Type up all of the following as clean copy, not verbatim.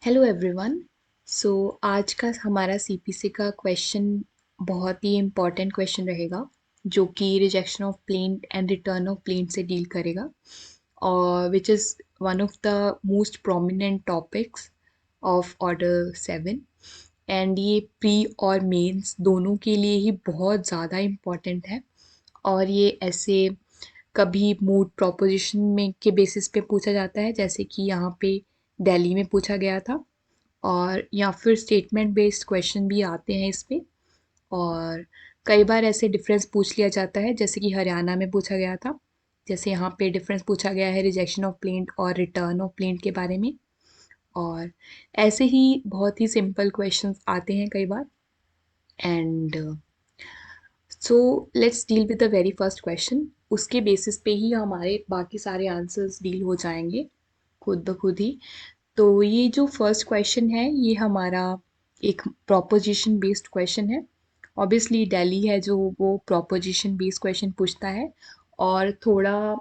Hello everyone. सो आज का हमारा सीपीसी का क्वेश्चन बहुत ही इम्पॉर्टेंट क्वेश्चन रहेगा जो कि rejection of plaint and return of plaint से डील करेगा और which is one of the most prominent topics of order 7। And ये प्री और मेंस दोनों के लिए ही बहुत ज़्यादा इम्पॉर्टेंट है। और ये ऐसे कभी मूड प्रोपोजिशन में के बेसिस पे पूछा जाता है, जैसे कि यहाँ पे दिल्ली में पूछा गया था, और या फिर स्टेटमेंट बेस्ड क्वेश्चन भी आते हैं इस पे। और कई बार ऐसे डिफरेंस पूछ लिया जाता है, जैसे कि हरियाणा में पूछा गया था। जैसे यहाँ पे डिफरेंस पूछा गया है रिजेक्शन ऑफ प्लेंट और रिटर्न ऑफ प्लेंट के बारे में। और ऐसे ही बहुत ही सिंपल क्वेश्चंस आते हैं कई बार। And so let's deal with the very first question. उसके बेसिस पे ही हमारे बाकी सारे आंसर्स डील हो जाएंगे खुद ब खुद ही। तो ये जो फर्स्ट क्वेश्चन है ये हमारा एक प्रोपोजिशन बेस्ड क्वेश्चन है। ऑब्वियसली दिल्ली है जो वो प्रोपोजिशन बेस्ड क्वेश्चन पूछता है, और थोड़ा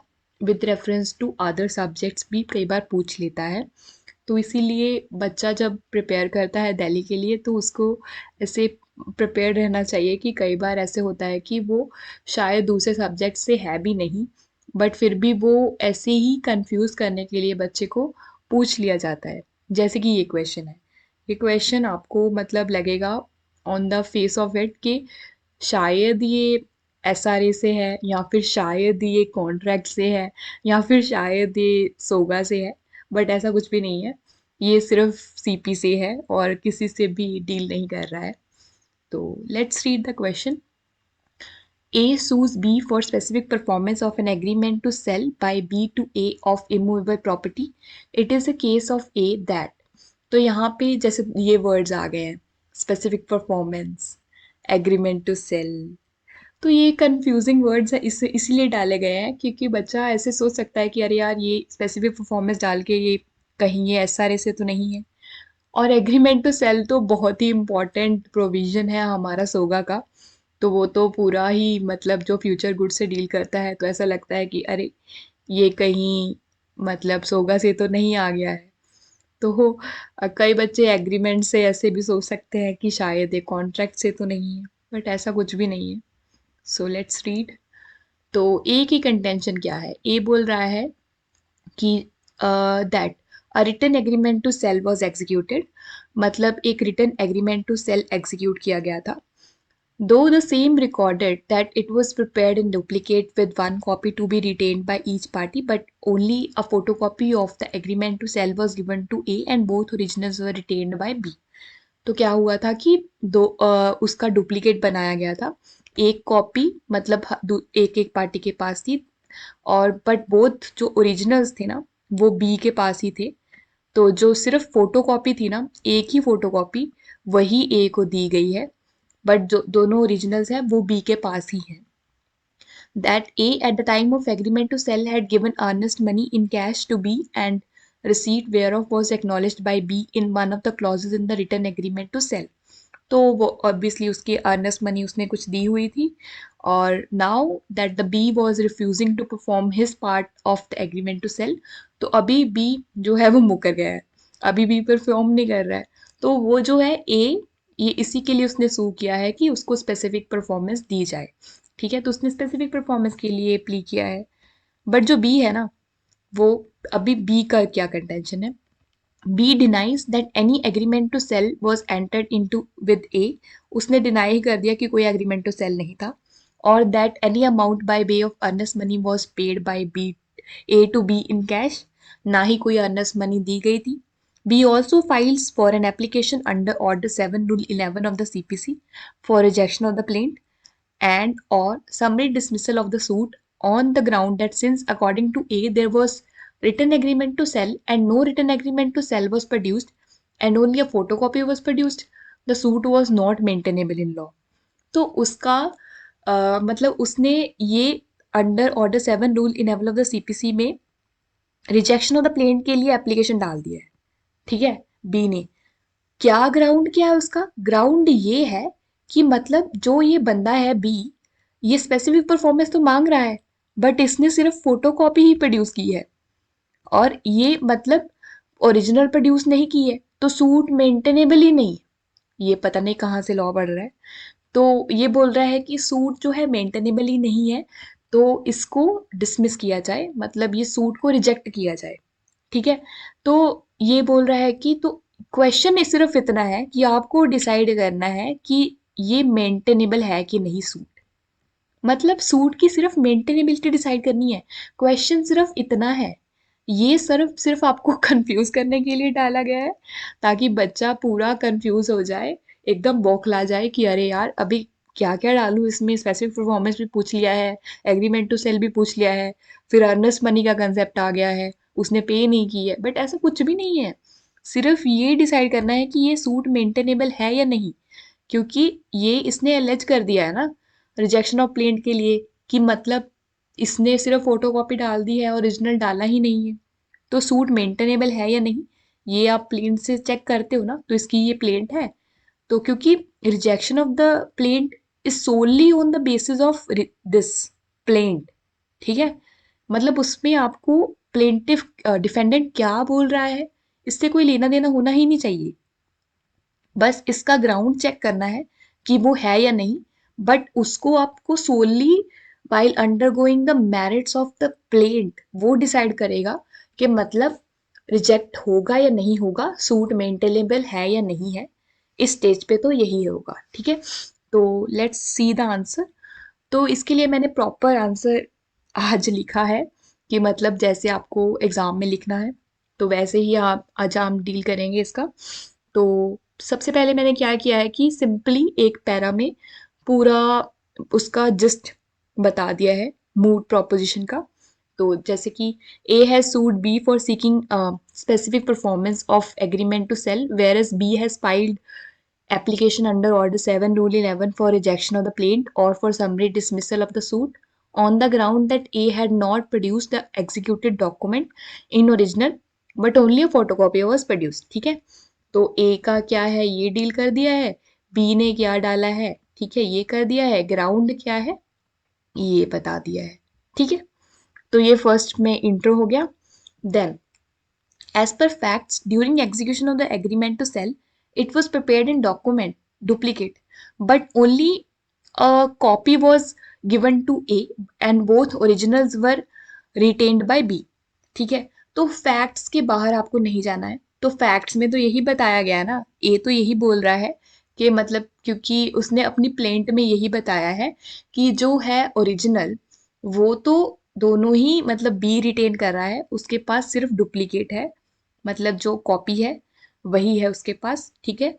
with reference to other subjects भी कई बार पूछ लेता है। तो इसीलिए बच्चा जब प्रिपेयर करता है दिल्ली के लिए तो उसको ऐसे प्रिपेयर रहना चाहिए कि कई बार ऐसे होता है कि वो शायद दूसरे सब्जेक्ट से है भी नहीं, बट फिर भी वो ऐसे ही कंफ्यूज करने के लिए बच्चे को पूछ लिया जाता है। जैसे कि ये क्वेश्चन है, ये क्वेश्चन आपको मतलब लगेगा on the face of it कि शायद ये एसआरए से है, या फिर शायद ये कॉन्ट्रैक्ट से है, या फिर शायद ये सोगा से है। बट ऐसा कुछ भी नहीं है, ये सिर्फ सीपी से है और किसी से भी डील नहीं कर रहा है। तो let's read the question. A sues B for specific performance of an agreement to sell by B to A of immovable property. It is a case of A that। तो यहाँ पे जैसे ये वर्ड्स आ गए हैं, specific performance, agreement to sell. तो ये कंफ्यूजिंग वर्ड्स है, इसीलिए डाले गए हैं क्योंकि बच्चा ऐसे सोच सकता है कि अरे यार ये स्पेसिफिक परफॉर्मेंस डाल के ये कहीं ये एसआरए से तो नहीं है। और एग्रीमेंट टू सेल तो बहुत ही इम्पोर्टेंट प्रोविजन है हमारा सोगा का। तो वो तो पूरा ही मतलब जो फ्यूचर गुड से डील करता है, तो ऐसा लगता है कि अरे ये कहीं मतलब सोगा से तो नहीं आ गया है। तो कई बच्चे एग्रीमेंट से ऐसे भी सोच सकते हैं कि शायद ये कॉन्ट्रैक्ट से तो नहीं है, बट ऐसा कुछ भी नहीं है। So let's read. तो ए की कंटेंशन क्या है? ए बोल रहा है कि that a written agreement to sell was executed. मतलब एक written agreement to sell execute किया गया था। Though the same recorded that it was prepared in duplicate with one copy to be retained by each party, but only a photocopy of the agreement to sell was given to A and both originals were retained by B। तो क्या हुआ था कि उसका duplicate बनाया गया था। एक कॉपी मतलब एक एक पार्टी के पास थी, और बट बोथ जो ओरिजिनल्स थे ना वो बी के पास ही थे। तो जो सिर्फ फोटोकॉपी थी ना, एक ही फोटोकॉपी वही ए को दी गई है, बट जो दोनों ओरिजिनल्स हैं वो बी के पास ही हैं। That A at the time of agreement to sell had given earnest money in cash to B and receipt whereof was acknowledged by B in one of the clauses in the written agreement to sell। तो वो obviously उसकी earnest money उसने कुछ दी हुई थी, और now that the B was refusing to perform his part of the agreement to sell. तो अभी बी जो है वो मुकर गया है, अभी बी परफॉर्म नहीं कर रहा है। तो वो जो है ए, ये इसी के लिए उसने सू किया है कि उसको स्पेसिफिक परफॉर्मेंस दी जाए। ठीक है, तो उसने स्पेसिफिक परफॉर्मेंस के लिए प्ली किया है। बट जो बी है ना, वो अभी बी का क्या कंटेंशन है? B denies that any agreement to sell was entered into with A। उसने डिनाई ही कर दिया कि कोई एग्रीमेंट टू सेल नहीं था। और that any amount by way of earnest money was paid by B A to B in cash। ना ही कोई earnest money दी गई थी। B also files for an application under Order 7 Rule 11 of the CPC for rejection of the plaint and or summary dismissal of the suit on the ground that since according to A there was written agreement to sell and no written agreement to sell was produced and only a photocopy was produced, the suit was not maintainable in law। तो उसका मतलब उसने ये under order 7 rule enable of the CPC में rejection of the plaint के लिए application डाल दिया है। ठीक है, बी ने क्या ग्राउंड, क्या है उसका ग्राउंड? ये है कि मतलब जो ये बंदा है बी, ये स्पेसिफिक परफॉर्मेंस तो मांग रहा है, बट इसने सिर्फ फोटोकॉपी ही प्रोड्यूस की है, और ये मतलब ओरिजिनल प्रोड्यूस नहीं की है। तो सूट मेंटेनेबल ही नहीं, ये पता नहीं कहाँ से लॉ पढ़ रहा है। तो ये बोल रहा है कि सूट जो है मेंटेनेबल ही नहीं है, तो इसको डिसमिस किया जाए, मतलब ये सूट को रिजेक्ट किया जाए। ठीक है, तो ये बोल रहा है कि तो क्वेश्चन सिर्फ इतना है कि आपको डिसाइड करना है कि ये मेंटेनेबल है कि नहीं सूट, मतलब सूट की सिर्फ मेंटेनेबिलिटी डिसाइड करनी है। क्वेश्चन सिर्फ इतना है, ये सिर्फ सिर्फ आपको कंफ्यूज करने के लिए डाला गया है, ताकि बच्चा पूरा कंफ्यूज हो जाए, एकदम बौखला जाए कि अरे यार अभी क्या क्या डालूं इसमें, स्पेसिफिक परफॉर्मेंस भी पूछ लिया है, एग्रीमेंट टू सेल भी पूछ लिया है, फिर अर्नेस्ट मनी का कंसेप्ट आ गया है, उसने पे नहीं की है, बट ऐसा कुछ भी नहीं है। सिर्फ ये डिसाइड करना है कि ये सूट मेंटेनेबल है या नहीं, क्योंकि ये इसने एलेज कर दिया है ना रिजेक्शन ऑफ प्लेंट के लिए, कि मतलब इसने सिर्फ फोटोकॉपी डाल दी है, ओरिजिनल डाला ही नहीं है। तो सूट मेंटेनेबल है या नहीं, ये आप प्लेंट से चेक करते हो ना, तो इसकी ये प्लेंट है। तो क्योंकि rejection of the plaint is solely on the basis of this plaint, ठीक है, मतलब उसमें आपको प्लेंटिफ डिफेंडेंट क्या बोल रहा है इससे कोई लेना देना होना ही नहीं चाहिए, बस इसका ग्राउंड चेक करना है कि वो है या नहीं। बट उसको आपको solely while undergoing the merits of the plaint वो डिसाइड करेगा कि मतलब रिजेक्ट होगा या नहीं होगा, सूट मेंटेनेबल है या नहीं है। इस स्टेज पे तो यही होगा, ठीक है। तो लेट्स सी द आंसर। तो इसके लिए मैंने प्रॉपर आंसर आज लिखा है, कि मतलब जैसे आपको एग्जाम में लिखना है तो वैसे ही आप आज हम डील करेंगे इसका। तो सबसे पहले मैंने क्या किया है कि सिंपली एक पैरा में पूरा उसका जस्ट बता दिया है मूड प्रोपोजिशन का। तो जैसे कि A has sued B for seeking specific performance of agreement to sell, whereas B has filed application under Order 7 Rule 11 for rejection of the plaint or for summary dismissal of the suit on the ground that A had not produced the executed document in original but only a photocopy was produced। ठीक है, तो A का क्या है ये deal कर दिया है, B ने क्या डाला है, ठीक है, ये कर दिया है, ग्राउंड क्या है ये बता दिया है। ठीक है, तो ये फर्स्ट में इंट्रो हो गया। Then as per facts, during execution of the agreement to sell, it was prepared in document duplicate, but only a copy was given to A and both originals were retained by B। ठीक है, तो facts के बाहर आपको नहीं जाना है। तो फैक्ट्स में तो यही बताया गया ना, ए तो यही बोल रहा है कि मतलब क्योंकि उसने अपनी प्लेंट में यही बताया है कि जो है ओरिजिनल वो तो दोनों ही मतलब बी रिटेन कर रहा है, उसके पास सिर्फ डुप्लीकेट है, मतलब जो कॉपी है वही है उसके पास। ठीक है,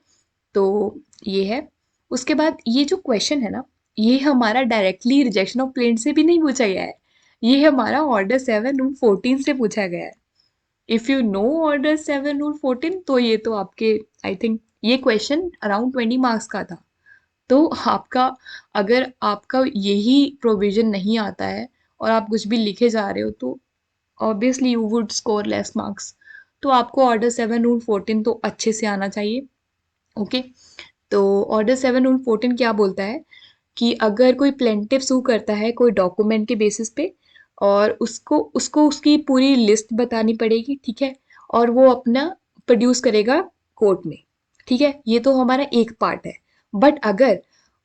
तो ये है। उसके बाद ये जो क्वेश्चन है ना, ये हमारा डायरेक्टली रिजेक्शन ऑफ प्लेंट से भी नहीं पूछा गया है, ये हमारा ऑर्डर 7 रूल 14 से पूछा गया है। If you know order 7 rule 14 तो ये तो आपके आई थिंक ये क्वेश्चन अराउंड 20 मार्क्स का था। तो आपका अगर आपका यही प्रोविजन नहीं आता है और आप कुछ भी लिखे जा रहे हो तो obviously you would score less marks. तो आपको ऑर्डर 7 रूल 14 तो अच्छे से आना चाहिए। ओके, तो ऑर्डर 7 रूल 14 क्या बोलता है कि अगर कोई प्लेंटिव सू करता है कोई डॉक्यूमेंट के बेसिस पे और उसको उसको उसकी पूरी लिस्ट बतानी पड़ेगी, ठीक है, और वो अपना प्रोड्यूस करेगा कोर्ट में। ठीक है, ये तो हमारा एक पार्ट है। बट अगर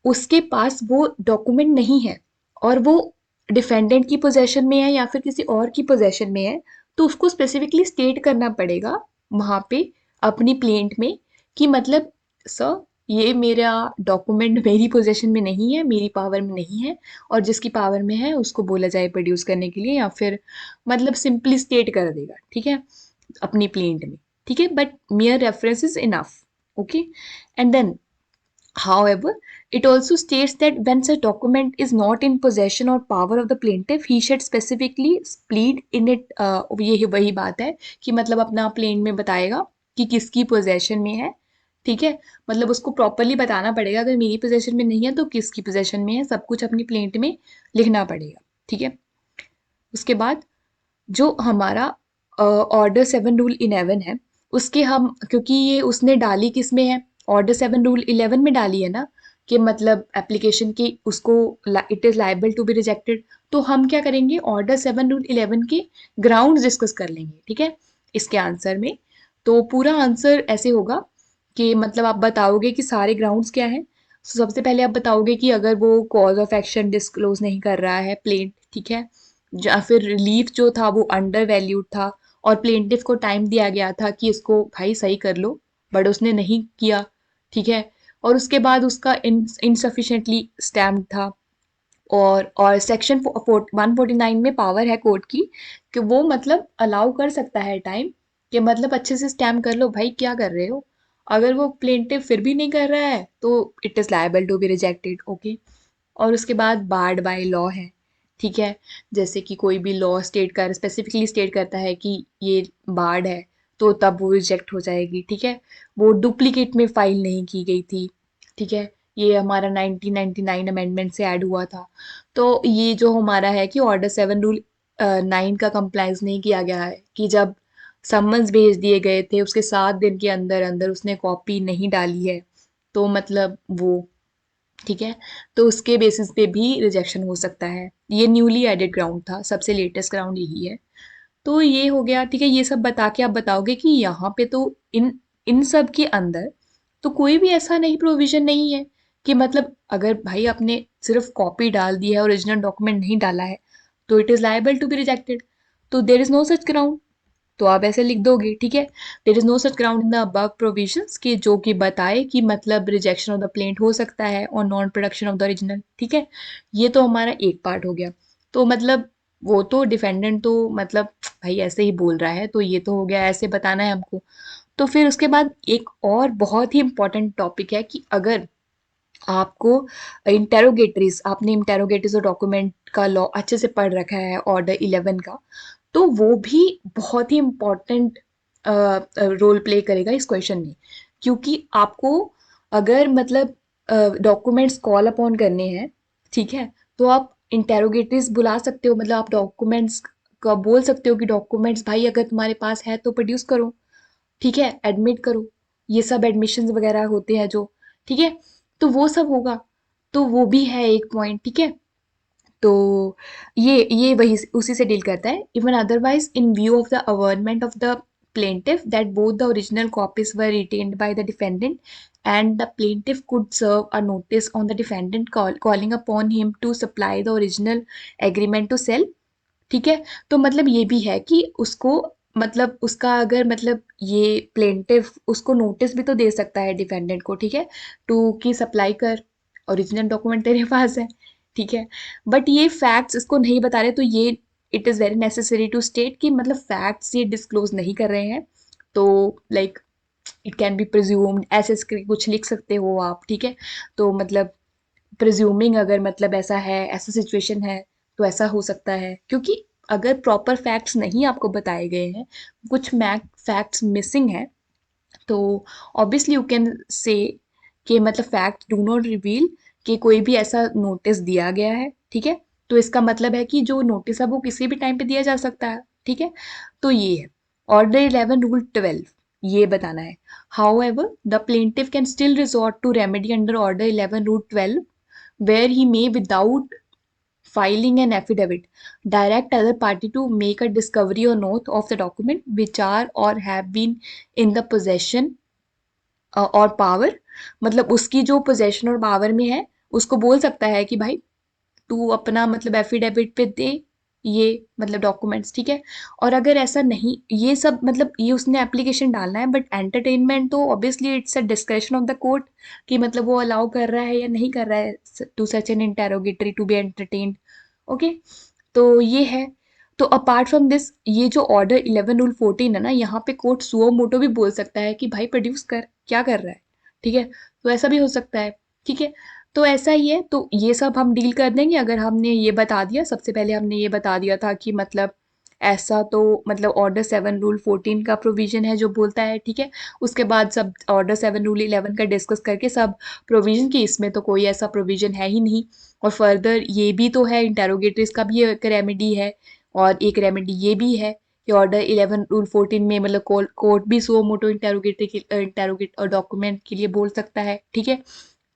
उसके पास वो डॉक्यूमेंट नहीं है और वो डिफेंडेंट की पोजेशन में है या फिर किसी और की पोजेशन में है, तो उसको स्पेसिफिकली स्टेट करना पड़ेगा वहां पे अपनी प्लेंट में कि मतलब सर ये मेरा डॉक्यूमेंट मेरी पोजेशन में नहीं है, मेरी पावर में नहीं है, और जिसकी पावर में है उसको बोला जाए प्रोड्यूस करने के लिए, या फिर मतलब सिंपली स्टेट कर देगा, ठीक है, अपनी प्लेंट में। ठीक है, but mere reference is enough। okay, and then however it also states that when such document is not in possession or power of the plaintiff he should specifically plead in it। ये वही बात है कि मतलब अपना plane में बताएगा कि किसकी पोजेशन में है। ठीक है, मतलब उसको प्रॉपरली बताना पड़ेगा, अगर मेरी पोजेशन में नहीं है तो किसकी पोजेशन में है, सब कुछ अपनी प्लेंट में लिखना पड़ेगा। ठीक है, उसके बाद जो हमारा ऑर्डर 7 रूल 11 है उसके हम क्योंकि ये उसने डाली किस में है, ऑर्डर 7 रूल 11 में डाली है ना, कि मतलब एप्लीकेशन की उसको it is liable to be rejected. तो हम क्या करेंगे, ऑर्डर 7 रूल 11 के ग्राउंड डिस्कस कर लेंगे। ठीक है, इसके आंसर में तो पूरा आंसर ऐसे होगा कि मतलब आप बताओगे कि सारे ग्राउंड्स क्या हैं। सबसे पहले आप बताओगे कि अगर वो कॉज ऑफ एक्शन डिस्क्लोज नहीं कर रहा है प्लेंट, ठीक है, या फिर रिलीफ जो था वो अंडर वैल्यूड था और प्लेंटिफ को टाइम दिया गया था कि इसको भाई सही कर लो, बट उसने नहीं किया, ठीक है, और उसके बाद उसका इनसफिशिएंटली स्टैम्प था। और सेक्शन 149 में पावर है कोर्ट की कि वो मतलब अलाउ कर सकता है टाइम, कि मतलब अच्छे से स्टैम्प कर लो भाई, क्या कर रहे हो। अगर वो प्लेंटिव फिर भी नहीं कर रहा है तो it is liable to be rejected, okay. और उसके बाद बार्ड बाय लॉ है, ठीक है। जैसे कि कोई भी लॉ स्टेट कर स्पेसिफिकली स्टेट करता है कि ये बार्ड है, तो तब वो रिजेक्ट हो जाएगी, ठीक है। वो डुप्लीकेट में फाइल नहीं की गई थी, ठीक है। ये हमारा 1999 अमेंडमेंट से ऐड हुआ था। तो ये जो हमारा है कि ऑर्डर 7 रूल 9 का कंप्लायंस नहीं किया गया है, कि जब समन्स भेज दिए गए थे उसके 7 दिन के अंदर अंदर उसने कॉपी नहीं डाली है, तो मतलब वो, ठीक है, तो उसके बेसिस पे भी रिजेक्शन हो सकता है। ये न्यूली एडेड ग्राउंड था, सबसे लेटेस्ट ग्राउंड यही है। तो ये हो गया, ठीक है। ये सब बता के आप बताओगे कि यहाँ पे तो इन इन सब के अंदर तो कोई भी ऐसा नहीं प्रोविजन नहीं है कि मतलब अगर भाई आपने सिर्फ कॉपी डाल दी है, ओरिजिनल डॉक्यूमेंट नहीं डाला है, तो it is liable to be rejected. तो there is no such ground. तो आप ऐसे लिख दोगे, ठीक है। There is no such ground in the above provisions कि जो कि बताए कि मतलब रिजेक्शन ऑफ द प्लेंट हो सकता है और non production of the original, ठीक है। ये तो हमारा एक पार्ट हो गया। तो मतलब वो तो डिफेंडेंट तो मतलब भाई ऐसे ही बोल रहा है, तो ये तो हो गया, ऐसे बताना है हमको। तो फिर उसके बाद एक और बहुत ही इंपॉर्टेंट टॉपिक है कि अगर आपको इंटेरोगेटरीज, आपने इंटेरोगेटरीज और डॉक्यूमेंट का लॉ अच्छे से पढ़ रखा है ऑर्डर 11 का, तो वो भी बहुत ही इम्पॉर्टेंट रोल प्ले करेगा इस क्वेश्चन में। क्योंकि आपको अगर मतलब डॉक्यूमेंट्स कॉल अपॉन करने हैं, ठीक है, तो आप इंटेरोगेटरीज बुला सकते हो, मतलब आप डॉक्यूमेंट्स का बोल सकते हो कि डॉक्यूमेंट्स भाई अगर तुम्हारे पास है तो प्रोड्यूस करो, ठीक है, एडमिट करो। ये सब एडमिशंस वगैरह होते हैं जो, ठीक है, तो वो सब होगा। तो वो भी है एक पॉइंट, ठीक है। तो ये वही उसी से डील करता है। Even otherwise in view of the averment of the plaintiff that both the original copies were retained by the defendant and the plaintiff could serve a notice on the defendant calling upon him to supply the original agreement to sell, ठीक है। तो मतलब ये भी है कि उसको मतलब उसका अगर मतलब ये प्लेंटिव उसको नोटिस भी तो दे सकता है डिफेंडेंट को, ठीक है, टू की सप्लाई कर, ओरिजिनल डॉक्यूमेंट तेरे पास है, ठीक है। बट ये फैक्ट्स इसको नहीं बता रहे, तो ये it is very necessary to state कि मतलब फैक्ट्स ये डिस्क्लोज नहीं कर रहे हैं। तो like it can be presumed, ऐसे कुछ लिख सकते हो आप, ठीक है। तो मतलब प्रिज्यूमिंग अगर मतलब ऐसा है, ऐसा सिचुएशन है, तो ऐसा हो सकता है। क्योंकि अगर प्रॉपर फैक्ट्स नहीं आपको बताए गए हैं, कुछ मैक फैक्ट्स मिसिंग है, तो ऑब्वियसली यू कैन से कि मतलब फैक्ट डू नॉट रिवील कि कोई भी ऐसा नोटिस दिया गया है, ठीक है। तो इसका मतलब है कि जो नोटिस है वो किसी भी टाइम पे दिया जा सकता है, ठीक है। तो ये है ऑर्डर 11 रूल 12, ये बताना है। However the plaintiff can still resort to remedy under order 11 rule 12 where he may without filing an affidavit direct other party to make a discovery or note of the document which are or have been in the possession और power, मतलब उसकी जो possession और power में है उसको बोल सकता है कि भाई तू अपना मतलब एफिडेविट पे दे ये मतलब डॉक्यूमेंट्स, ठीक है। और अगर ऐसा नहीं, ये सब मतलब ये उसने एप्लीकेशन डालना है, बट एंटरटेनमेंट तो obviously it's a discretion of the court कि मतलब वो अलाउ कर रहा है या नहीं कर रहा है to such an interrogatory to be entertained, okay. तो ये है। तो अपार्ट फ्रॉम दिस ये जो ऑर्डर 11 रूल 14 है ना, यहाँ पे कोर्ट सुओ मोटो भी बोल सकता है कि भाई प्रोड्यूस कर, क्या कर रहा है, ठीक है। तो ऐसा भी हो सकता है, ठीक है। तो ऐसा ही है, तो ये सब हम डील कर देंगे अगर हमने ये बता दिया। सबसे पहले हमने ये बता दिया था कि मतलब ऐसा तो मतलब ऑर्डर 7 रूल 14 का प्रोविजन है जो बोलता है, ठीक है। उसके बाद सब ऑर्डर 7 रूल 11 का डिस्कस करके सब प्रोविजन की इसमें तो कोई ऐसा प्रोविजन है ही नहीं। और फर्दर ये भी तो है इंटेरोगेटरीज का भी एक रेमेडी है, और एक रेमेडी ये भी है कि ऑर्डर 11 रूल 14 में मतलब कोर्ट भी सो मोटो इंटेरोगेट और डॉक्यूमेंट के लिए बोल सकता है, ठीक है।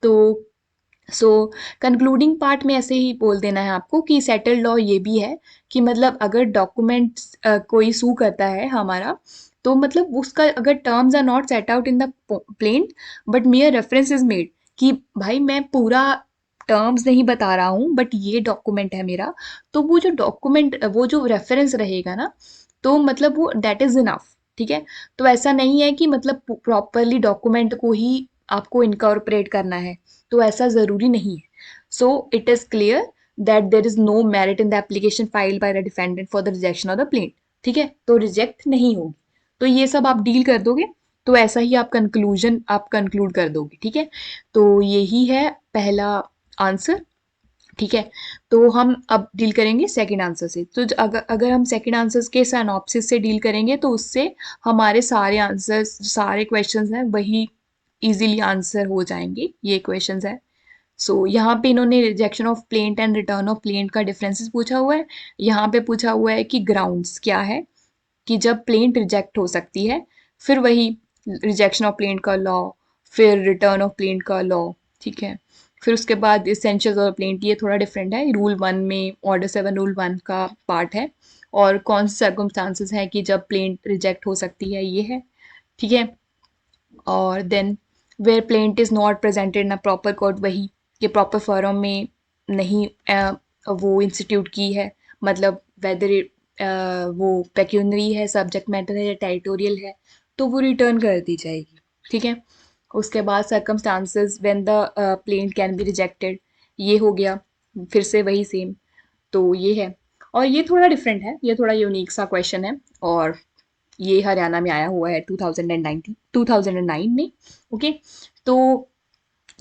तो सो कंक्लूडिंग पार्ट में ऐसे ही बोल देना है आपको कि सेटल्ड लॉ ये भी है कि मतलब अगर डॉक्यूमेंट्स कोई सू करता है हमारा, तो मतलब उसका अगर terms are not set out in the plaint but mere reference is made कि भाई मैं पूरा टर्म्स नहीं बता रहा हूँ बट ये डॉक्यूमेंट है मेरा, तो वो जो डॉक्यूमेंट वो जो रेफरेंस रहेगा ना, तो मतलब वो दैट इज इनफ। ठीक है, तो ऐसा नहीं है कि मतलब प्रॉपरली डॉक्यूमेंट को ही आपको इनकॉर्पोरेट करना है, तो ऐसा ज़रूरी नहीं है। So it is clear that there is no merit in the application filed by the defendant for the rejection of the plaint. ठीक है, तो रिजेक्ट नहीं होगी। तो ये सब आप डील कर दोगे, तो ऐसा ही आप कंक्लूड कर दोगे। ठीक है, तो यही है पहला आंसर। ठीक है, तो हम अब डील करेंगे सेकंड आंसर से। तो अगर अगर हम सेकंड आंसर्स के सिनॉप्सिस से डील करेंगे तो उससे हमारे सारे आंसर्स, सारे क्वेश्चंस हैं वही इजीली आंसर हो जाएंगे। ये क्वेश्चंस है। सो यहाँ पे इन्होंने rejection of plaint and return of plaint का डिफरेंसेस पूछा हुआ है। यहाँ पे पूछा हुआ है कि ग्राउंड्स क्या है, कि जब प्लेंट रिजेक्ट हो सकती है, फिर वही रिजेक्शन ऑफ प्लेंट का लॉ, फिर रिटर्न ऑफ प्लेंट का लॉ। ठीक है, फिर उसके बाद इसेंशियल्स ऑफ प्लेंट, ये थोड़ा डिफरेंट है, रूल 1 में, ऑर्डर 7 रूल 1 का पार्ट है। और कौन से सर्कमस्टांसेस हैं कि जब प्लेंट रिजेक्ट हो सकती है, ये है। ठीक है, और then where plaint is not presented in a proper court, वही कि प्रॉपर फॉर्म में नहीं वो इंस्टीट्यूट की है, मतलब वेदर वो पेक्यूनरी है, सब्जेक्ट मैटर है या टेरिटोरियल है, तो वो रिटर्न कर दी जाएगी। ठीक है, उसके बाद circumstances when the plaint can be rejected, ये हो गया, फिर से वही सेम। तो ये है, और ये थोड़ा डिफरेंट है, ये थोड़ा यूनिक सा क्वेश्चन है, और ये हरियाणा में आया हुआ है 2009 में। ओके, तो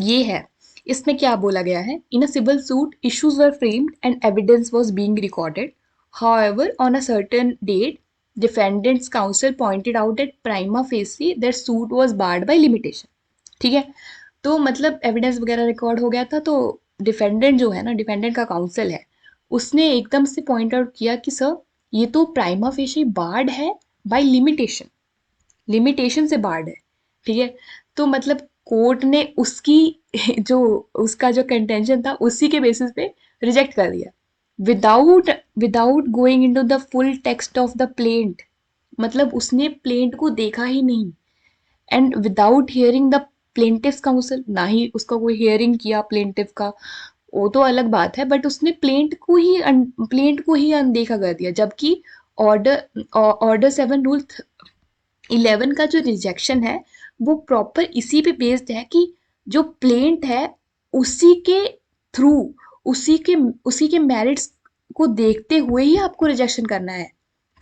ये है, इसमें क्या बोला गया है, in a civil suit issues were framed and evidence was being recorded, however on a certain date defendants counsel pointed out that prima facie that suit was barred by limitation. ठीक है, तो मतलब एविडेंस वगैरह record हो गया था, तो defendant जो है ना, डिफेंडेंट का काउंसिल है, उसने एकदम से पॉइंट आउट किया कि सर ये तो प्राइमा फेशी बार्ड है बाय लिमिटेशन, लिमिटेशन से बार्ड है। ठीक है, तो मतलब कोर्ट ने उसकी जो उसका जो कंटेंशन था उसी के बेसिस पे रिजेक्ट कर दिया, without without going into the full text of the plaint, मतलब उसने प्लेंट को देखा ही नहीं, and without hearing the plaintiff council, ना ही उसका कोई हियरिंग किया प्लेंटिव का, वो तो अलग बात है, बट उसने प्लेंट को ही अनदेखा कर दिया, जबकि ऑर्डर ऑर्डर 7 रूल 11 का जो रिजेक्शन है वो प्रॉपर इसी पे बेस्ड है कि जो प्लेंट है उसी के थ्रू, उसी के उसी के मेरिट्स को देखते हुए ही आपको रिजेक्शन करना है।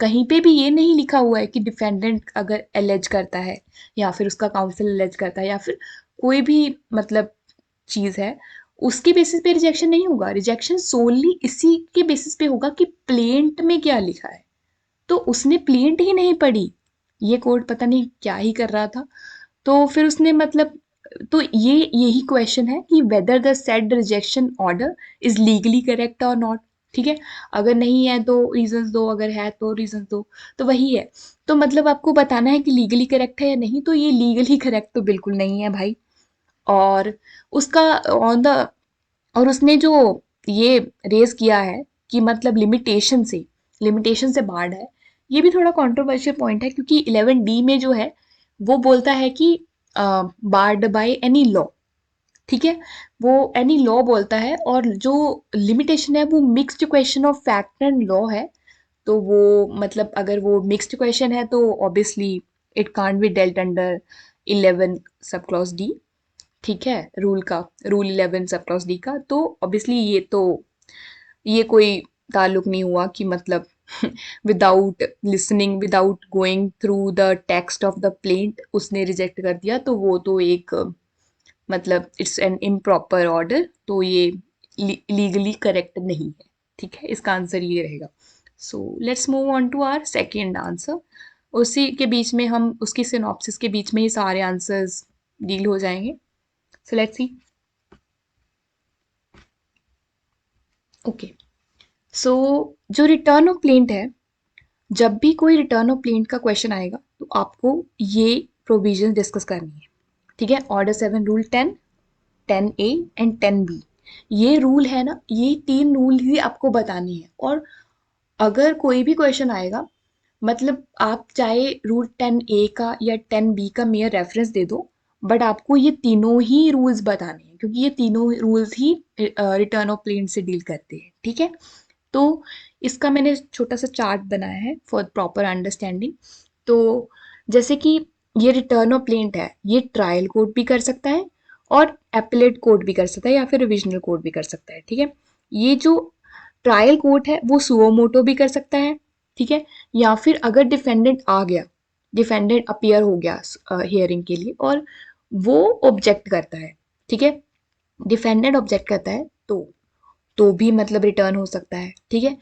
कहीं पे भी ये नहीं लिखा हुआ है कि डिफेंडेंट अगर एलेज करता है या फिर उसका काउंसिल एलेज करता है या फिर कोई भी मतलब चीज़ है, उसके बेसिस पे रिजेक्शन नहीं होगा। रिजेक्शन सोनली इसी के बेसिस पे होगा कि प्लेंट में क्या लिखा है, तो उसने प्लेंट ही नहीं पढ़ी, ये कोर्ट पता नहीं क्या ही कर रहा था। तो फिर उसने मतलब, तो ये यही क्वेश्चन है कि whether the said rejection order is legally correct और नॉट। ठीक है, अगर नहीं है तो रीजंस दो, अगर है तो रीजंस दो, तो वही है। तो मतलब आपको बताना है कि लीगली करेक्ट है या नहीं, तो ये लीगली करेक्ट तो बिल्कुल नहीं है भाई। और उसका ऑन द और उसने जो ये रेज किया है कि मतलब लिमिटेशन से बार्ड है, ये भी थोड़ा कंट्रोवर्शियल पॉइंट है, क्योंकि 11D में जो है वो बोलता है कि बार्ड बाय एनी लॉ। ठीक है, वो एनी लॉ बोलता है, और जो लिमिटेशन है वो mixed question of fact and law है। तो वो मतलब अगर वो मिक्स्ड क्वेश्चन है तो obviously it can't be dealt under 11 sub clause D. ठीक है, रूल 11 सब क्लॉज डी का, तो ऑब्वियसली ये कोई ताल्लुक नहीं हुआ कि मतलब without listening, without going through the text of the plaint उसने रिजेक्ट कर दिया, तो वो तो एक मतलब इट्स एन इम्प्रॉपर ऑर्डर, तो ये लीगली करेक्ट नहीं है। ठीक है, इसका आंसर ये रहेगा। So let's move on to our second answer. उसी के बीच में हम उसकी सिनॉप्सिस के बीच में ही सारे आंसर्स डील हो जाएंगे। So let's see. ओके, सो जो रिटर्न ऑफ प्लेंट है, जब भी कोई रिटर्न ऑफ प्लेंट का क्वेश्चन आएगा तो आपको ये प्रोविजन डिस्कस करनी है। ठीक है, order 7 rule 10, 10A and 10B, ये रूल है ना, ये 3 रूल ही आपको बतानी है। और अगर कोई भी क्वेश्चन आएगा मतलब आप चाहे रूल 10A का या 10B का मेयर रेफरेंस दे दो, बट आपको ये तीनों ही रूल्स बताने हैं, क्योंकि ये तीनों रूल्स ही रिटर्न ऑफ प्लेन से डील करते हैं, ठीक है। तो इसका मैंने छोटा सा चार्ट बनाया है फॉर प्रॉपर अंडरस्टैंडिंग। तो जैसे कि ये रिटर्न ऑफ प्लेंट है, ये ट्रायल कोर्ट भी कर सकता है और एपेलेट कोर्ट भी कर सकता है या फिर रिविजनल कोर्ट भी कर सकता है, ठीक है। ये जो ट्रायल कोर्ट है वो सुओ मोटो भी कर सकता है, ठीक है। या फिर अगर डिफेंडेंट आ गया, डिफेंडेंट अपीयर हो गया हियरिंग के लिए और वो ऑब्जेक्ट करता है, ठीक है, डिफेंडेंट ऑब्जेक्ट करता है, तो भी मतलब रिटर्न हो सकता है, ठीक है।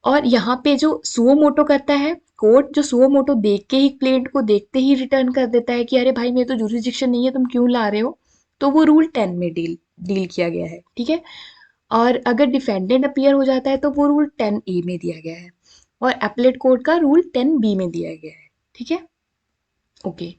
और यहाँ पे जो सुओ मोटो करता है, कोर्ट जो सुओ मोटो देख के ही प्लेंट को देखते ही रिटर्न कर देता है कि अरे भाई मेरे तो जुरिस्डिक्शन नहीं है, तुम क्यों ला रहे हो, तो वो रूल 10 में डील डील किया गया है, ठीक है। और अगर डिफेंडेंट अपीयर हो जाता है तो वो रूल 10A में दिया गया है और एपलेट कोर्ट का रूल 10B में दिया गया है, ठीक है। ओके,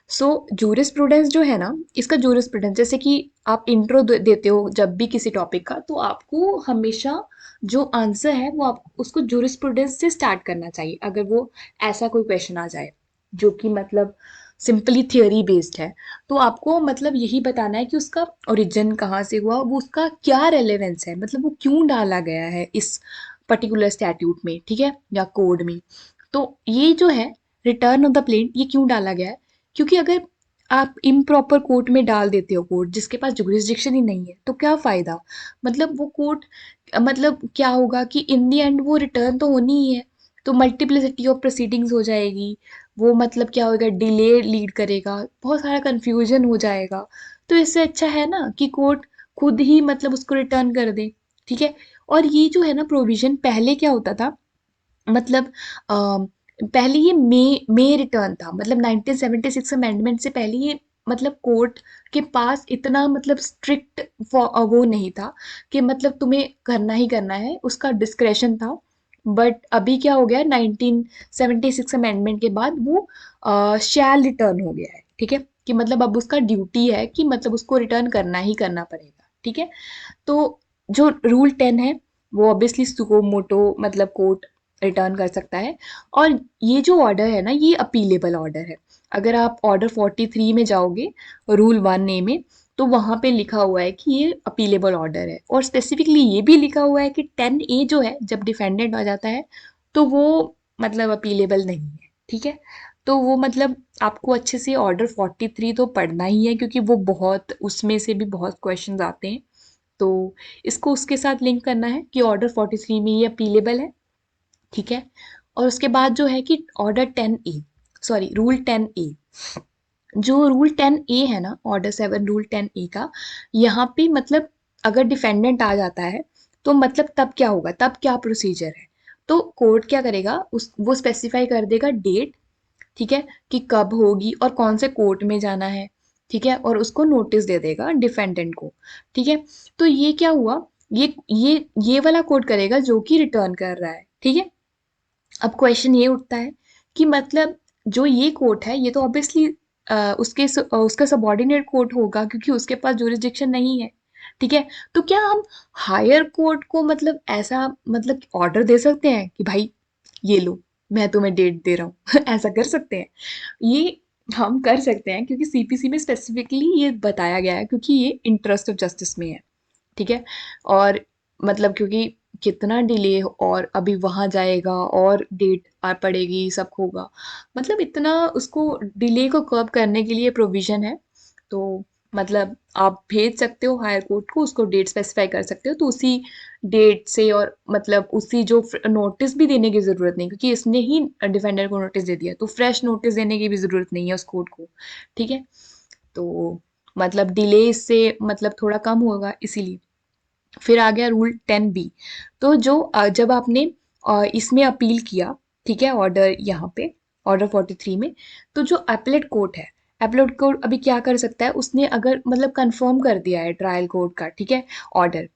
सो जूरिस्प्रूडेंस जो है ना, इसका जूरिस्प्रूडेंस जैसे कि आप इंट्रो देते हो जब भी किसी टॉपिक का, तो आपको हमेशा जो आंसर है वो आप उसको जूरिस्प्रूडेंस से स्टार्ट करना चाहिए, अगर वो ऐसा कोई क्वेश्चन आ जाए जो कि मतलब सिंपली थियोरी बेस्ड है, तो आपको मतलब यही बताना है कि उसका ओरिजिन कहाँ से हुआ, वो उसका क्या रेलेवेंस है, मतलब वो क्यों डाला गया है इस पर्टिकुलर स्टैट्यूट में, ठीक है, या कोड में। तो ये जो है रिटर्न ऑफ द प्लेन, ये क्यों डाला गया है, क्योंकि अगर आप इम्प्रॉपर कोर्ट में डाल देते हो कोर्ट जिसके पास जुरिस्डिक्शन ही नहीं है, तो क्या फ़ायदा, मतलब वो कोर्ट, मतलब क्या होगा कि इन दी एंड वो रिटर्न तो होनी ही है, तो मल्टीप्लिसिटी ऑफ प्रोसीडिंग्स हो जाएगी, वो मतलब क्या होगा, डिले लीड करेगा, बहुत सारा कन्फ्यूजन हो जाएगा। तो इससे अच्छा है ना कि कोर्ट खुद ही मतलब उसको रिटर्न कर दे, ठीक है। और ये जो है ना प्रोविज़न, पहले क्या होता था, मतलब पहले ये मे रिटर्न था, मतलब 1976 अमेंडमेंट से पहले ये मतलब कोर्ट के पास इतना मतलब स्ट्रिक्ट वो नहीं था कि मतलब तुम्हें करना ही करना है, उसका डिस्क्रेशन था। बट अभी क्या हो गया, 1976 अमेंडमेंट के बाद वो शैल रिटर्न हो गया है, ठीक है, कि मतलब अब उसका ड्यूटी है कि मतलब उसको रिटर्न करना ही करना पड़ेगा, ठीक है। तो जो रूल 10 है वो ऑब्वियसली सुकोमोटो मतलब कोर्ट रिटर्न कर सकता है। और ये जो ऑर्डर है ना, ये अपीलेबल ऑर्डर है। अगर आप ऑर्डर 43 में जाओगे रूल 1A में, तो वहाँ पे लिखा हुआ है कि ये अपीलेबल ऑर्डर है, और स्पेसिफिकली ये भी लिखा हुआ है कि 10A जो है जब डिफेंडेंट आ जाता है तो वो मतलब अपीलेबल नहीं है, ठीक है। तो वो मतलब आपको अच्छे से ऑर्डर 43 तो पढ़ना ही है, क्योंकि वो बहुत उसमें से भी बहुत क्वेश्चंस आते हैं। तो इसको उसके साथ लिंक करना है कि ऑर्डर 43 में ये अपीलेबल है, ठीक है। और उसके बाद जो है कि order 10A, sorry rule 10A, जो रूल 10A है ना, ऑर्डर 7 रूल 10A का, यहाँ पे मतलब अगर डिफेंडेंट आ जाता है तो मतलब तब क्या होगा, तब क्या प्रोसीजर है। तो कोर्ट क्या करेगा, उस वो स्पेसिफाई कर देगा डेट, ठीक है, कि कब होगी और कौन से कोर्ट में जाना है, ठीक है, और उसको नोटिस दे देगा डिफेंडेंट को, ठीक है। तो ये क्या हुआ, ये वाला कोर्ट करेगा जो कि रिटर्न कर रहा है, ठीक है। अब क्वेश्चन ये उठता है कि मतलब जो ये कोर्ट है ये तो ऑब्वियसली उसका सबॉर्डिनेट कोर्ट होगा, क्योंकि उसके पास जुरिस्डिक्शन नहीं है, ठीक है। तो क्या हम हायर कोर्ट को मतलब ऐसा मतलब ऑर्डर दे सकते हैं कि भाई ये लो, मैं तुम्हें डेट दे रहा हूँ ऐसा कर सकते हैं, ये हम कर सकते हैं, क्योंकि सीपीसी में स्पेसिफिकली ये बताया गया है, क्योंकि ये इंटरेस्ट ऑफ जस्टिस में है, ठीक है। और मतलब क्योंकि कितना डिले और अभी वहाँ जाएगा और डेट आ पड़ेगी, सब होगा, मतलब इतना उसको डिले को कर्ब करने के लिए प्रोविज़न है। तो मतलब आप भेज सकते हो हायर कोर्ट को, उसको डेट स्पेसिफाई कर सकते हो, तो उसी डेट से और मतलब उसी जो नोटिस भी देने की ज़रूरत नहीं, क्योंकि इसने ही डिफेंडर को नोटिस दे दिया, तो फ्रेश नोटिस देने की भी ज़रूरत नहीं है उस कोर्ट को, ठीक है। तो मतलब डिले इससे मतलब थोड़ा कम होगा इसीलिए। फिर आ गया रूल 10B। तो जो जब आपने इसमें अपील किया, ठीक है, ऑर्डर यहाँ पे ऑर्डर 43 में, तो जो अपीलेट कोर्ट है, अपीलेट कोर्ट अभी क्या कर सकता है, उसने अगर मतलब कंफर्म कर दिया है ट्रायल कोर्ट का, ठीक है, ऑर्डर,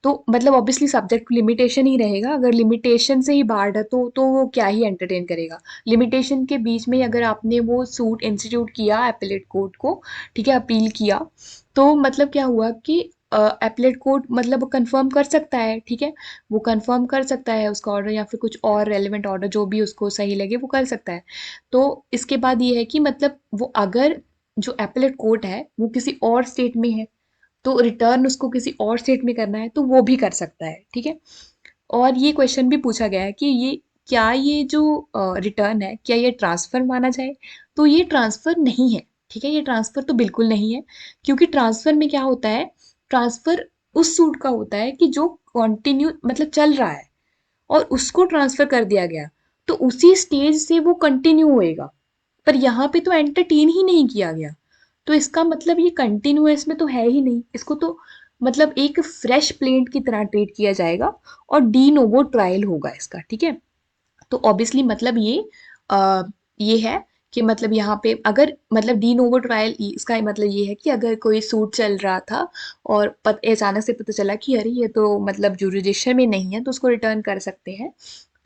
तो मतलब ऑब्वियसली सब्जेक्ट लिमिटेशन ही रहेगा, अगर लिमिटेशन से ही बार्ड है तो वो क्या ही एंटरटेन करेगा। लिमिटेशन के बीच में अगर आपने वो सूट इंस्टीट्यूट किया अपीलेट कोर्ट को, ठीक है, अपील किया, तो मतलब क्या हुआ कि एपलेट कोर्ट मतलब कंफर्म कर सकता है, ठीक है, वो कंफर्म कर सकता है उसका ऑर्डर या फिर कुछ और रेलिवेंट ऑर्डर जो भी उसको सही लगे वो कर सकता है। तो इसके बाद ये है कि मतलब वो अगर जो एपलेट कोर्ट है वो किसी और स्टेट में है तो रिटर्न उसको किसी और स्टेट में करना है तो वो भी कर सकता है, ठीक है। और ये क्वेश्चन भी पूछा गया है कि ये जो रिटर्न है क्या ये ट्रांसफर माना जाए, तो ये ट्रांसफर नहीं है, ठीक है, ये ट्रांसफर तो बिल्कुल नहीं है। क्योंकि ट्रांसफर में क्या होता है, ट्रांसफर उस सूट का होता है कि जो कंटिन्यू मतलब चल रहा है और उसको ट्रांसफर कर दिया गया तो उसी स्टेज से वो कंटिन्यू होएगा। पर यहाँ पे तो एंटरटेन ही नहीं किया गया, तो इसका मतलब ये कंटिन्यूअस में तो है ही नहीं, इसको तो मतलब एक फ्रेश प्लेंट की तरह ट्रीट किया जाएगा और डी नोवो ट्रायल होगा इसका, ठीक है। तो ऑब्वियसली मतलब ये है कि मतलब यहाँ पे अगर मतलब डी नोवो ट्रायल इसका मतलब ये है कि अगर कोई सूट चल रहा था और अचानक से पता चला कि अरे ये तो मतलब जुरिडिक्शन में नहीं है तो उसको रिटर्न कर सकते हैं,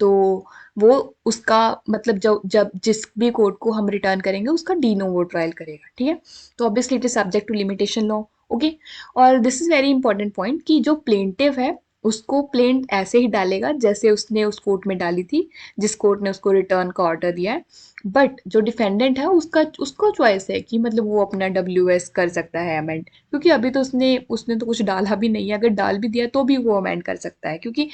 तो वो उसका मतलब जब जब जिस भी कोर्ट को हम रिटर्न करेंगे उसका डी नोवो ट्रायल करेगा, ठीक है। तो obviously it is subject to limitation law, okay. और this is very important point कि जो प्लेंटिव है उसको प्लेंट ऐसे ही डालेगा जैसे उसने उस कोर्ट में डाली थी जिस कोर्ट ने उसको रिटर्न का ऑर्डर दिया है। बट जो डिफेंडेंट है उसका उसको चॉइस है कि मतलब वो अपना WS कर सकता है अमेंड, क्योंकि अभी तो उसने उसने तो कुछ डाला भी नहीं है, अगर डाल भी दिया तो भी वो अमेंड कर सकता है क्योंकि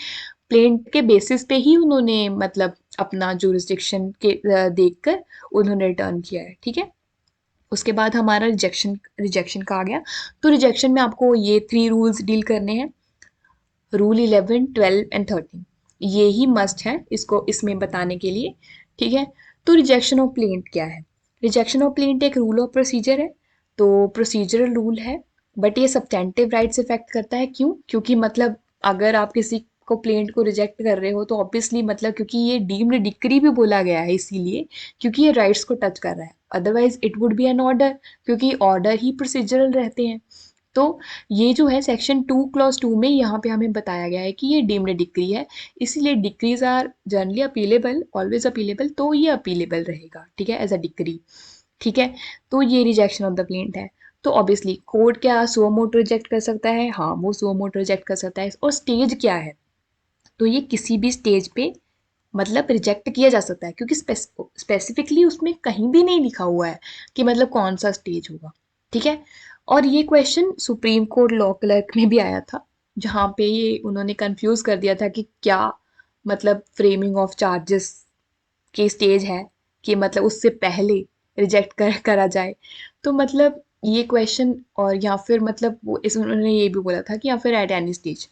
प्लेंट के बेसिस पे ही उन्होंने मतलब अपना जुरिस्डिक्शन के देखकर उन्होंने रिटर्न किया है, ठीक है। उसके बाद हमारा रिजेक्शन रिजेक्शन का आ गया। तो रिजेक्शन में आपको ये 3 रूल्स डील करने हैं, रूल 11, 12 एंड 13, ये ही मस्ट है इसको इसमें बताने के लिए, ठीक है। तो रिजेक्शन ऑफ प्लेंट क्या है, रिजेक्शन ऑफ प्लेंट एक रूल ऑफ प्रोसीजर है, तो प्रोसीजरल रूल है, बट ये सब्सटेंटिव राइट्स इफेक्ट करता है, क्यों, क्योंकि मतलब अगर आप किसी को प्लेंट को रिजेक्ट कर रहे हो तो ऑब्वियसली मतलब क्योंकि ये डीम्ड डिक्री भी बोला गया है इसीलिए क्योंकि ये राइट्स को टच कर रहा है, otherwise it would be an order, क्योंकि ऑर्डर ही प्रोसीजरल रहते हैं। तो ये जो है सेक्शन 2 क्लॉज 2 में यहाँ पे हमें बताया गया है कि ये डीम्ड डिक्री है, इसीलिए decrees are generally appealable, always appealable, तो ये अपीलेबल रहेगा, ठीक है, एज अ डिक्री, ठीक है। तो ये रिजेक्शन ऑफ द प्लेंट है। तो ऑब्वियसली कोर्ट क्या सुओ मोटो रिजेक्ट कर सकता है, हाँ वो सुओ मोटो रिजेक्ट कर सकता है। और स्टेज क्या है, तो ये किसी भी स्टेज पे मतलब रिजेक्ट किया जा सकता है क्योंकि स्पेसिफिकली उसमें कहीं भी नहीं लिखा हुआ है कि मतलब कौन सा स्टेज होगा, ठीक है। और ये question supreme court law clerk में भी आया था जहाँ पे ये उन्होंने कंफ्यूज कर दिया था कि क्या मतलब फ्रेमिंग ऑफ चार्जेस की स्टेज है कि मतलब उससे पहले रिजेक्ट करा जाए। तो मतलब ये क्वेश्चन और या फिर मतलब वो इस उन्होंने ये भी बोला था कि या फिर एट एनी स्टेज,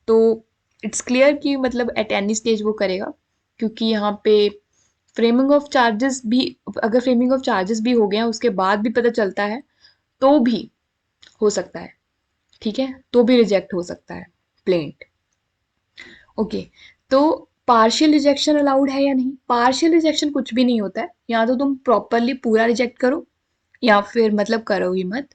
तो इट्स क्लियर कि मतलब एट एनी स्टेज वो करेगा क्योंकि यहाँ पे फ्रेमिंग ऑफ चार्जेस भी, अगर फ्रेमिंग ऑफ चार्जेस भी हो गया उसके बाद भी पता चलता है तो भी हो सकता है, ठीक है, तो भी रिजेक्ट हो सकता है प्लेंट, ओके। तो पार्शियल रिजेक्शन अलाउड है या नहीं, पार्शियल रिजेक्शन कुछ भी नहीं होता है, या तो तुम प्रॉपरली पूरा रिजेक्ट करो या फिर मतलब करो ही मत,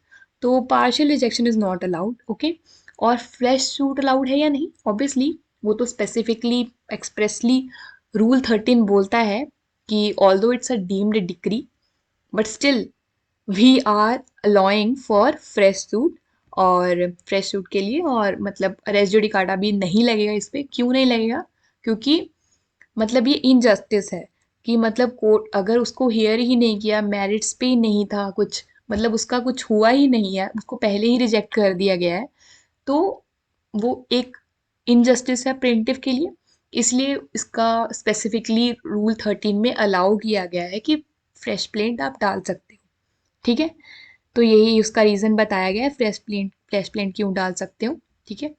तो partial rejection is not allowed, okay. और फ्रेश सूट अलाउड है या नहीं, ऑब्वियसली वो तो स्पेसिफिकली एक्सप्रेसली रूल 13 बोलता है कि although it's a deemed decree but still we are allowing for fresh suit, और फ्रेश सूट के लिए और मतलब रेस जुडिकाटा भी नहीं लगेगा इस पे, क्यों नहीं लगेगा, क्योंकि मतलब ये इनजस्टिस है कि मतलब कोर्ट अगर उसको हियर ही नहीं किया, मेरिट्स पे ही नहीं था कुछ, मतलब उसका कुछ हुआ ही नहीं है, उसको पहले ही रिजेक्ट कर दिया गया है, तो वो एक इनजस्टिस है प्लेंटिफ के लिए, इसलिए इसका स्पेसिफिकली रूल 13 में अलाउ किया गया है कि फ्रेश प्लेंट आप डाल सकते हो, ठीक है। तो यही उसका रीज़न बताया गया है फ्रेश प्लेंट क्यों डाल सकते हो, ठीक है।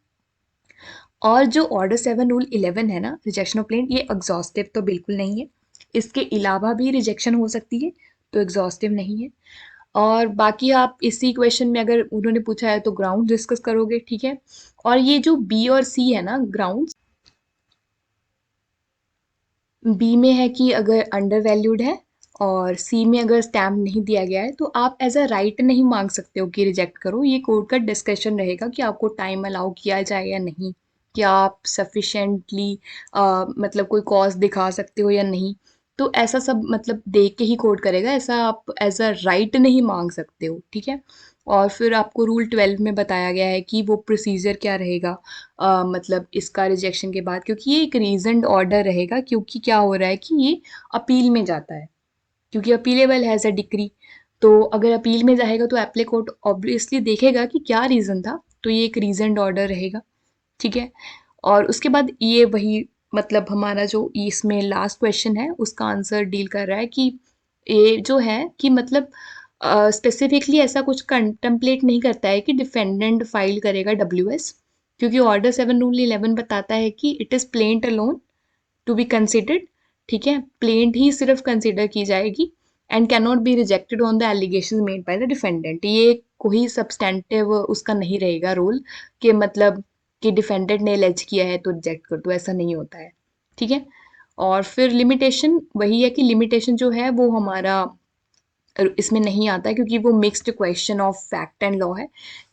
और जो ऑर्डर 7 रूल 11 है ना रिजेक्शन ऑफ प्लेंट, ये एग्जॉस्टिव तो बिल्कुल नहीं है, इसके अलावा भी रिजेक्शन हो सकती है, तो एग्जॉस्टिव नहीं है। और बाकी आप इसी क्वेश्चन में अगर उन्होंने पूछा है तो ग्राउंड डिस्कस करोगे, ठीक है। और ये जो बी और सी है ना ग्राउंड, बी में है कि अगर अंडर वैल्यूड है और सी में अगर स्टैम्प नहीं दिया गया है तो आप एज अ राइट नहीं मांग सकते हो कि रिजेक्ट करो, ये कोर्ट का डिस्कशन रहेगा कि आपको टाइम अलाउ किया जाए या नहीं, क्या आप सफिशेंटली मतलब कोई कॉज दिखा सकते हो या नहीं, तो ऐसा सब मतलब देख के ही कोर्ट करेगा, ऐसा आप एज अ राइट नहीं मांग सकते हो, ठीक है। और फिर आपको रूल 12 में बताया गया है कि वो प्रोसीजर क्या रहेगा, मतलब इसका रिजेक्शन के बाद, क्योंकि ये एक रीजनड ऑर्डर रहेगा, क्योंकि क्या हो रहा है कि ये अपील में जाता है, क्योंकि अपीलेबल हैज़ अ डिक्री। तो अगर अपील में जाएगा तो एप्ले कोर्ट ऑब्वियसली देखेगा कि क्या रीज़न था, तो ये एक रीजनड ऑर्डर रहेगा, ठीक है। और उसके बाद ये वही, मतलब हमारा जो इसमें लास्ट क्वेश्चन है उसका आंसर डील कर रहा है कि ये जो है कि मतलब स्पेसिफिकली ऐसा कुछ कंtemplate नहीं करता है कि डिफेंडेंट फाइल करेगा डब्ल्यूएस, क्योंकि ऑर्डर 7 रूल 11 बताता है कि it is plaint alone to be considered, ठीक है, प्लेंट ही सिर्फ कंसिडर की जाएगी and can not be rejected on the allegation made by the defendant. ये कोई सब्सटेंटिव उसका नहीं रहेगा रोल कि मतलब कि डिफेंडेंट ने एलेज किया है तो रिजेक्ट कर दो, ऐसा नहीं होता है, ठीक है। और फिर लिमिटेशन वही है कि लिमिटेशन जो है वो हमारा इसमें नहीं आता है, क्योंकि वो mixed question of fact and law है।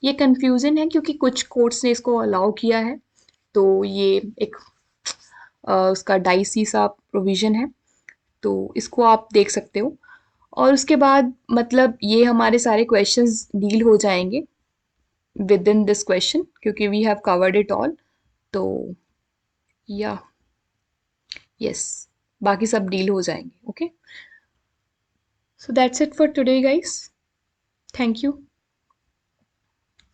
ये कंफ्यूजन है क्योंकि कुछ कोर्ट्स ने इसको अलाउ किया है, तो ये एक उसका डाइसी सा प्रोविजन है, तो इसको आप देख सकते हो। और उसके बाद मतलब ये हमारे सारे क्वेश्चंस डील हो जाएंगे विद इन दिस क्वेश्चन, क्योंकि we have covered it all. तो या यस, बाकी सब डील हो जाएंगे। Okay, so that's it for today guys, thank you.